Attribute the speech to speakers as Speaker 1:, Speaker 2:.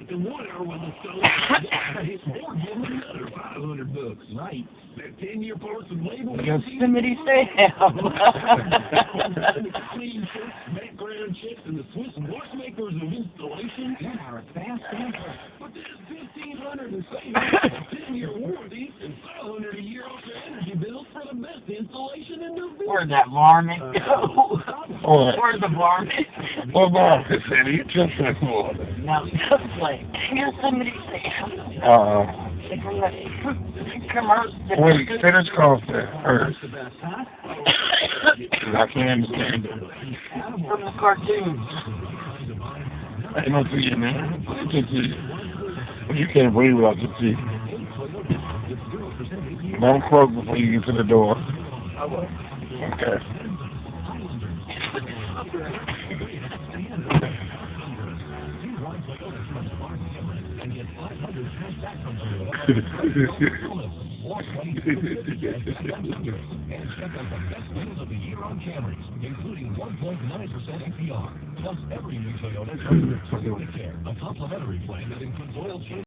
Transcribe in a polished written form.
Speaker 1: And 1 hour when the sun hits more, give them another $500. Right. That 10-year person label.
Speaker 2: Yosemite Sam.
Speaker 1: Clean checks, background checks, and the Swiss watchmakers of installation.
Speaker 3: Are a fast answer.
Speaker 1: But there's $1,500 and savings, a 10-year warranty, and $500 a year off your energy bills for the best installation in New York.
Speaker 2: Where'd that varmint go?
Speaker 4: What?
Speaker 2: Where's the varmint?
Speaker 4: What about this, Eddie? You just said what?
Speaker 2: Now, just like Yosemite Sam.
Speaker 4: Wait, finish off that first.
Speaker 3: The best, huh?
Speaker 4: 'Cause I can't understand it.
Speaker 2: From the cartoons.
Speaker 4: Ain't no see it, man. Just see it. You can't breathe without your teeth. Don't croak before you get to the door. Okay.
Speaker 1: Including 1.9% APR. Plus every new Toyota comes with Toyota Care, a complimentary plan that includes oil change.